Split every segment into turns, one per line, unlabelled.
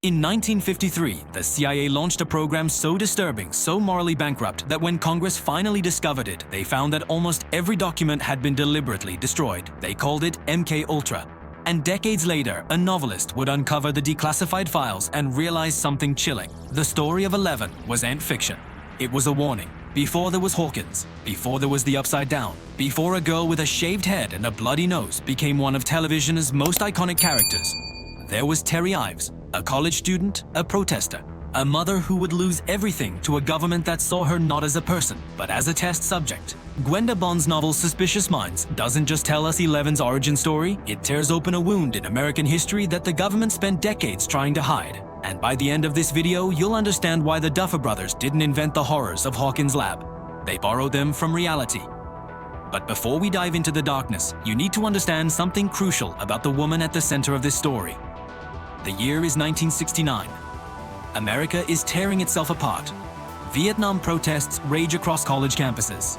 In 1953, the CIA launched a program so disturbing, so morally bankrupt, that when Congress finally discovered it, they found that almost every document had been deliberately destroyed. They called it MK-Ultra. And decades later, a novelist would uncover the declassified files and realize something chilling. The story of 11 wasn't fiction. It was a warning. Before there was Hawkins, before there was the Upside Down, before a girl with a shaved head and a bloody nose became one of television's most iconic characters, there was Terry Ives, a college student, a protester, a mother who would lose everything to a government that saw her not as a person, but as a test subject. Gwenda Bond's novel Suspicious Minds doesn't just tell us 11's origin story, it tears open a wound in American history that the government spent decades trying to hide. And by the end of this video, you'll understand why the Duffer Brothers didn't invent the horrors of Hawkins Lab. They borrowed them from reality. But before we dive into the darkness, you need to understand something crucial about the woman at the center of this story. The year is 1969. America is tearing itself apart. Vietnam protests rage across college campuses.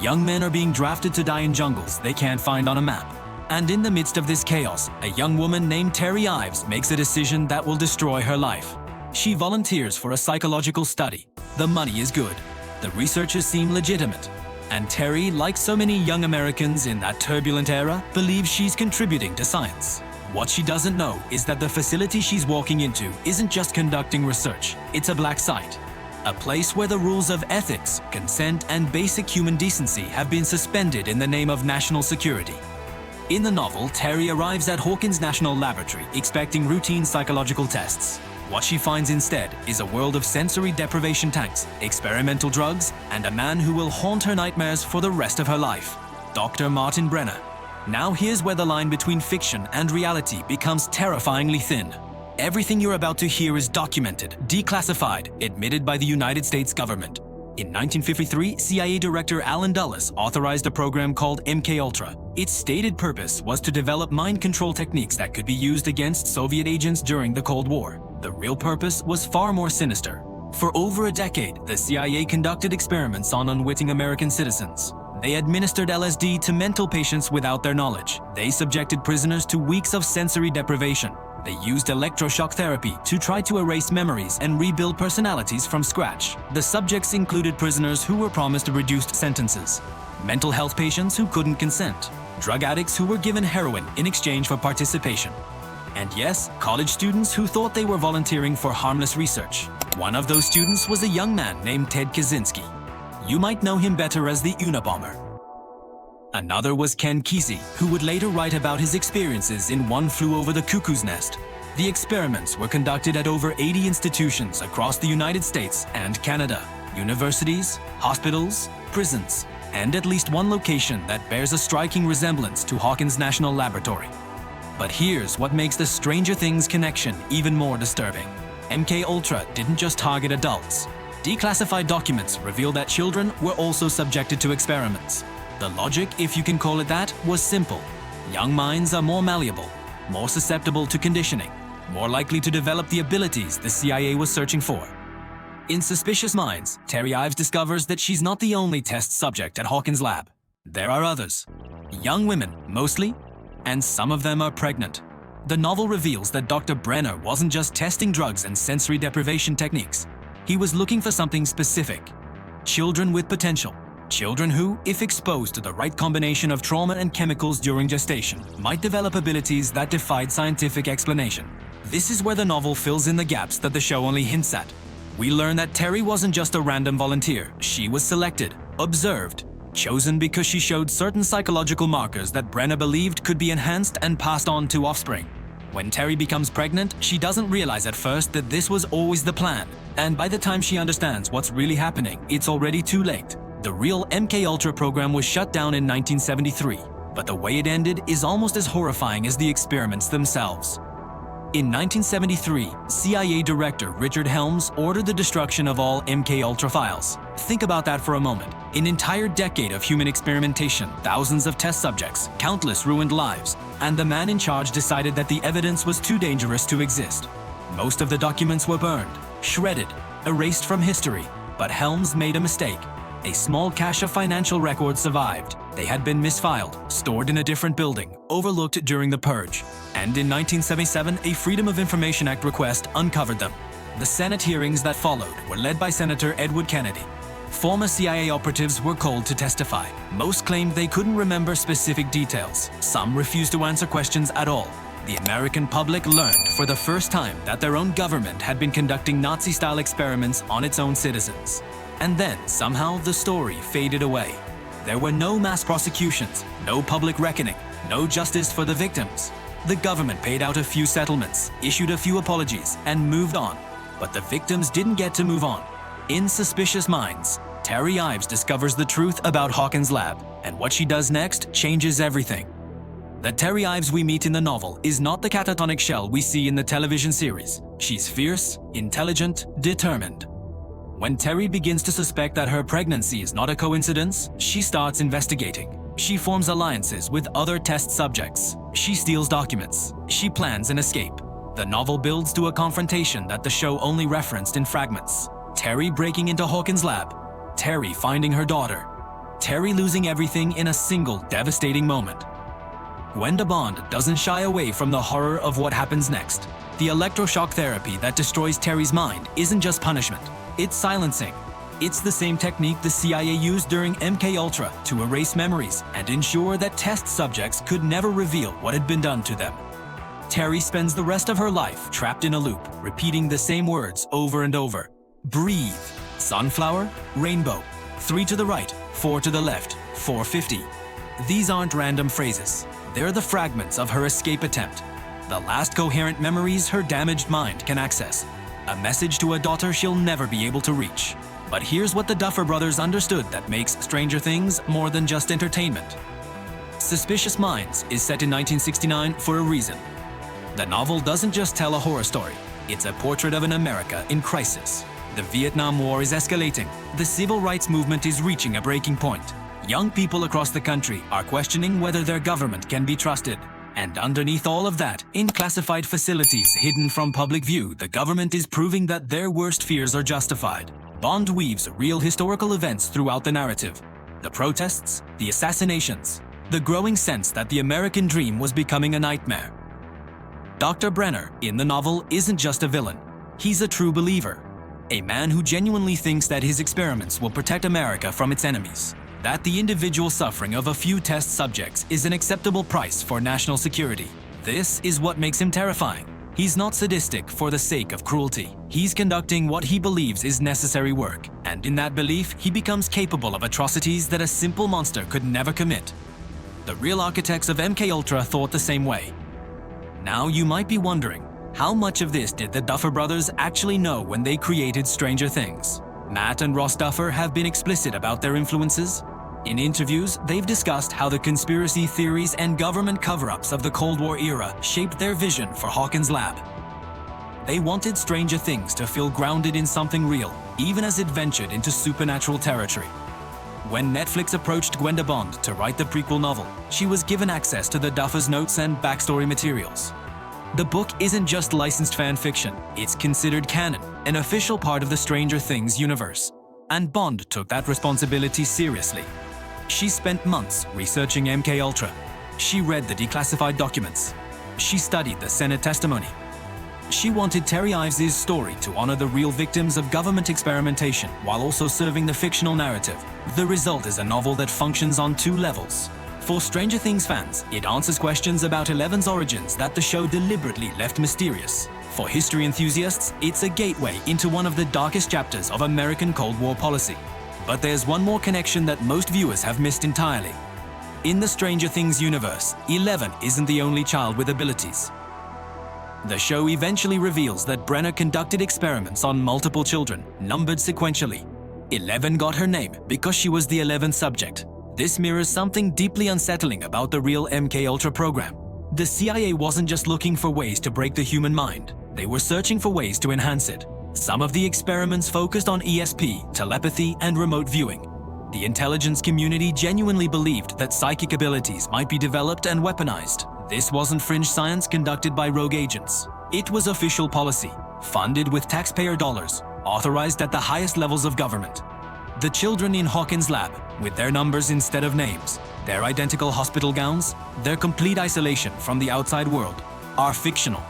Young men are being drafted to die in jungles they can't find on a map. And in the midst of this chaos, a young woman named Terry Ives makes a decision that will destroy her life. She volunteers for a psychological study. The money is good. The researchers seem legitimate. And Terry, like so many young Americans in that turbulent era, believes she's contributing to science. What she doesn't know is that the facility she's walking into isn't just conducting research, it's a black site. A place where the rules of ethics, consent, and basic human decency have been suspended in the name of national security. In the novel, Terry arrives at Hawkins National Laboratory expecting routine psychological tests. What she finds instead is a world of sensory deprivation tanks, experimental drugs, and a man who will haunt her nightmares for the rest of her life, Dr. Martin Brenner. Now here's where the line between fiction and reality becomes terrifyingly thin. Everything you're about to hear is documented, declassified, admitted by the United States government. In 1953, CIA Director Allen Dulles authorized a program called MK-Ultra. Its stated purpose was to develop mind control techniques that could be used against Soviet agents during the Cold War. The real purpose was far more sinister. For over a decade, the CIA conducted experiments on unwitting American citizens. They administered LSD to mental patients without their knowledge. They subjected prisoners to weeks of sensory deprivation. They used electroshock therapy to try to erase memories and rebuild personalities from scratch. The subjects included prisoners who were promised reduced sentences, mental health patients who couldn't consent, drug addicts who were given heroin in exchange for participation, and yes, college students who thought they were volunteering for harmless research. One of those students was a young man named Ted Kaczynski. You might know him better as the Unabomber. Another was Ken Kesey, who would later write about his experiences in One Flew Over the Cuckoo's Nest. The experiments were conducted at over 80 institutions across the United States and Canada, universities, hospitals, prisons, and at least one location that bears a striking resemblance to Hawkins National Laboratory. But here's what makes the Stranger Things connection even more disturbing. MK-Ultra didn't just target adults. Declassified documents reveal that children were also subjected to experiments. The logic, if you can call it that, was simple. Young minds are more malleable, more susceptible to conditioning, more likely to develop the abilities the CIA was searching for. In Suspicious Minds, Terry Ives discovers that she's not the only test subject at Hawkins Lab. There are others. Young women, mostly, and some of them are pregnant. The novel reveals that Dr. Brenner wasn't just testing drugs and sensory deprivation techniques. He was looking for something specific. Children with potential. Children who, if exposed to the right combination of trauma and chemicals during gestation, might develop abilities that defied scientific explanation. This is where the novel fills in the gaps that the show only hints at. We learn that Terry wasn't just a random volunteer. She was selected, observed, chosen because she showed certain psychological markers that Brenner believed could be enhanced and passed on to offspring. When Terry becomes pregnant, she doesn't realize at first that this was always the plan. And by the time she understands what's really happening, it's already too late. The real MK-Ultra program was shut down in 1973, but the way it ended is almost as horrifying as the experiments themselves. In 1973, CIA Director Richard Helms ordered the destruction of all MK-Ultra files. Think about that for a moment. An entire decade of human experimentation, thousands of test subjects, countless ruined lives, and the man in charge decided that the evidence was too dangerous to exist. Most of the documents were burned, shredded, erased from history, but Helms made a mistake. A small cache of financial records survived. They had been misfiled, stored in a different building, overlooked during the purge. And in 1977, a Freedom of Information Act request uncovered them. The Senate hearings that followed were led by Senator Edward Kennedy. Former CIA operatives were called to testify. Most claimed they couldn't remember specific details. Some refused to answer questions at all. The American public learned for the first time that their own government had been conducting Nazi-style experiments on its own citizens. And then, somehow, the story faded away. There were no mass prosecutions, no public reckoning, no justice for the victims. The government paid out a few settlements, issued a few apologies, and moved on. But the victims didn't get to move on. In Suspicious Minds, Terry Ives discovers the truth about Hawkins Lab, and what she does next changes everything. The Terry Ives we meet in the novel is not the catatonic shell we see in the television series. She's fierce, intelligent, determined. When Terry begins to suspect that her pregnancy is not a coincidence, she starts investigating. She forms alliances with other test subjects. She steals documents. She plans an escape. The novel builds to a confrontation that the show only referenced in fragments. Terry breaking into Hawkins Lab. Terry finding her daughter. Terry losing everything in a single devastating moment. Gwenda Bond doesn't shy away from the horror of what happens next. The electroshock therapy that destroys Terry's mind isn't just punishment. It's silencing. It's the same technique the CIA used during MKUltra to erase memories and ensure that test subjects could never reveal what had been done to them. Terry spends the rest of her life trapped in a loop, repeating the same words over and over. Breathe. Sunflower, rainbow. 3 to the right, 4 to the left, 450. These aren't random phrases. They're the fragments of her escape attempt. The last coherent memories her damaged mind can access. A message to a daughter she'll never be able to reach. But here's what the Duffer Brothers understood that makes Stranger Things more than just entertainment. Suspicious Minds is set in 1969 for a reason. The novel doesn't just tell a horror story. It's a portrait of an America in crisis. The Vietnam War is escalating. The civil rights movement is reaching a breaking point. Young people across the country are questioning whether their government can be trusted. And underneath all of that, in classified facilities hidden from public view, the government is proving that their worst fears are justified. Bond weaves real historical events throughout the narrative. The protests, the assassinations, the growing sense that the American dream was becoming a nightmare. Dr. Brenner, in the novel, isn't just a villain. He's a true believer. A man who genuinely thinks that his experiments will protect America from its enemies. That the individual suffering of a few test subjects is an acceptable price for national security. This is what makes him terrifying. He's not sadistic for the sake of cruelty. He's conducting what he believes is necessary work, and in that belief, he becomes capable of atrocities that a simple monster could never commit. The real architects of MKUltra thought the same way. Now you might be wondering, how much of this did the Duffer Brothers actually know when they created Stranger Things? Matt and Ross Duffer have been explicit about their influences. In interviews, they've discussed how the conspiracy theories and government cover-ups of the Cold War era shaped their vision for Hawkins Lab. They wanted Stranger Things to feel grounded in something real, even as it ventured into supernatural territory. When Netflix approached Gwenda Bond to write the prequel novel, she was given access to the Duffer's notes and backstory materials. The book isn't just licensed fan fiction, it's considered canon, an official part of the Stranger Things universe. And Bond took that responsibility seriously. She spent months researching MKUltra. She read the declassified documents. She studied the Senate testimony. She wanted Terry Ives' story to honor the real victims of government experimentation while also serving the fictional narrative. The result is a novel that functions on 2 levels. For Stranger Things fans, it answers questions about Eleven's origins that the show deliberately left mysterious. For history enthusiasts, it's a gateway into one of the darkest chapters of American Cold War policy. But there's one more connection that most viewers have missed entirely. In the Stranger Things universe, 11 isn't the only child with abilities. The show eventually reveals that Brenner conducted experiments on multiple children, numbered sequentially. 11 got her name because she was the 11th subject. This mirrors something deeply unsettling about the real MKUltra program. The CIA wasn't just looking for ways to break the human mind. They were searching for ways to enhance it. Some of the experiments focused on ESP, telepathy, and remote viewing. The intelligence community genuinely believed that psychic abilities might be developed and weaponized. This wasn't fringe science conducted by rogue agents. It was official policy, funded with taxpayer dollars, authorized at the highest levels of government. The children in Hawkins Lab, with their numbers instead of names, their identical hospital gowns, their complete isolation from the outside world, are fictional.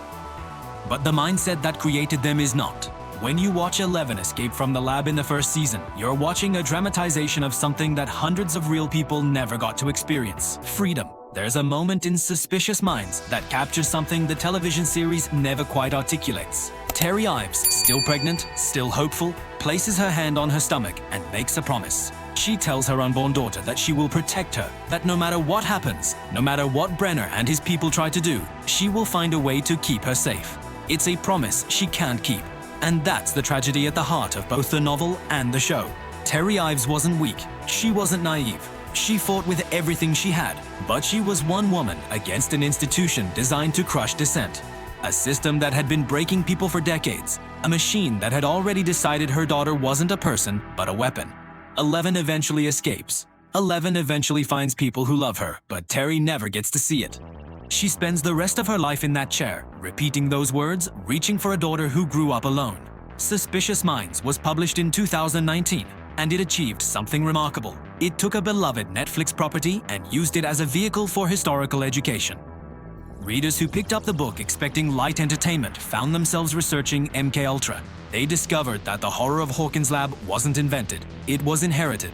But the mindset that created them is not. When you watch 11 escape from the lab in the first season, you're watching a dramatization of something that hundreds of real people never got to experience: freedom. There's a moment in Suspicious Minds that captures something the television series never quite articulates. Terry Ives, still pregnant, still hopeful, places her hand on her stomach and makes a promise. She tells her unborn daughter that she will protect her, that no matter what happens, no matter what Brenner and his people try to do, she will find a way to keep her safe. It's a promise she can't keep. And that's the tragedy at the heart of both the novel and the show. Terry Ives wasn't weak. She wasn't naive. She fought with everything she had, but she was one woman against an institution designed to crush dissent. A system that had been breaking people for decades. A machine that had already decided her daughter wasn't a person, but a weapon. 11 eventually escapes. 11 eventually finds people who love her, but Terry never gets to see it. She spends the rest of her life in that chair, repeating those words, reaching for a daughter who grew up alone. Suspicious Minds was published in 2019, and it achieved something remarkable. It took a beloved Netflix property and used it as a vehicle for historical education. Readers who picked up the book expecting light entertainment found themselves researching MKUltra. They discovered that the horror of Hawkins Lab wasn't invented, it was inherited.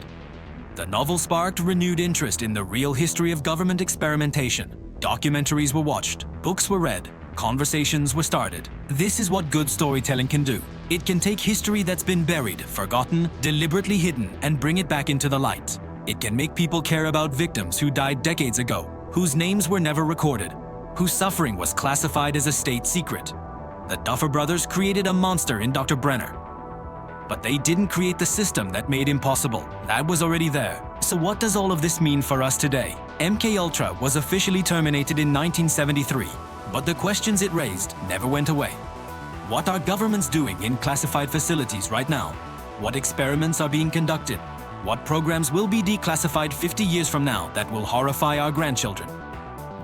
The novel sparked renewed interest in the real history of government experimentation. Documentaries were watched, books were read, conversations were started. This is what good storytelling can do. It can take history that's been buried, forgotten, deliberately hidden, and bring it back into the light. It can make people care about victims who died decades ago, whose names were never recorded, whose suffering was classified as a state secret. The Duffer Brothers created a monster in Dr. Brenner. But they didn't create the system that made him possible. That was already there. So what does all of this mean for us today? MKUltra was officially terminated in 1973, but the questions it raised never went away. What are governments doing in classified facilities right now? What experiments are being conducted? What programs will be declassified 50 years from now that will horrify our grandchildren?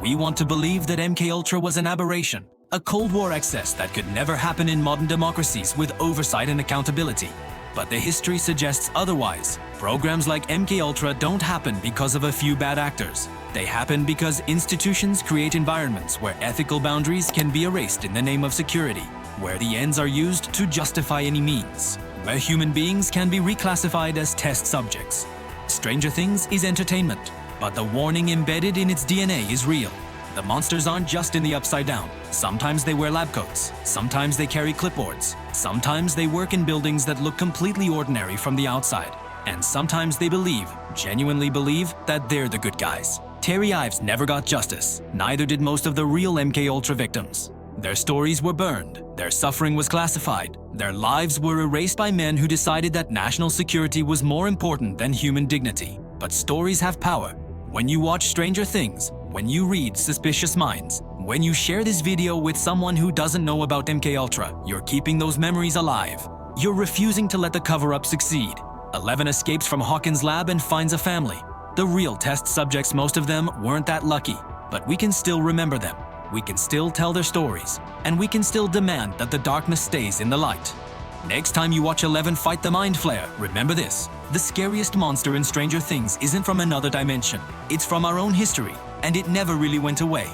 We want to believe that MKUltra was an aberration, a Cold War excess that could never happen in modern democracies with oversight and accountability. But the history suggests otherwise. Programs like MKUltra don't happen because of a few bad actors. They happen because institutions create environments where ethical boundaries can be erased in the name of security, where the ends are used to justify any means, where human beings can be reclassified as test subjects. Stranger Things is entertainment, but the warning embedded in its DNA is real. The monsters aren't just in the upside down. Sometimes they wear lab coats, sometimes they carry clipboards, sometimes they work in buildings that look completely ordinary from the outside, and sometimes they believe, genuinely believe, that they're the good guys. Terry Ives never got justice, neither did most of the real MKUltra victims. Their stories were burned, their suffering was classified, their lives were erased by men who decided that national security was more important than human dignity. But stories have power. When you watch Stranger Things, when you read Suspicious Minds, when you share this video with someone who doesn't know about MKUltra, you're keeping those memories alive. You're refusing to let the cover-up succeed. 11 escapes from Hawkins Lab and finds a family. The real test subjects, most of them, weren't that lucky, but we can still remember them. We can still tell their stories, and we can still demand that the darkness stays in the light. Next time you watch 11 fight the Mind Flayer, remember this. The scariest monster in Stranger Things isn't from another dimension. It's from our own history, and it never really went away.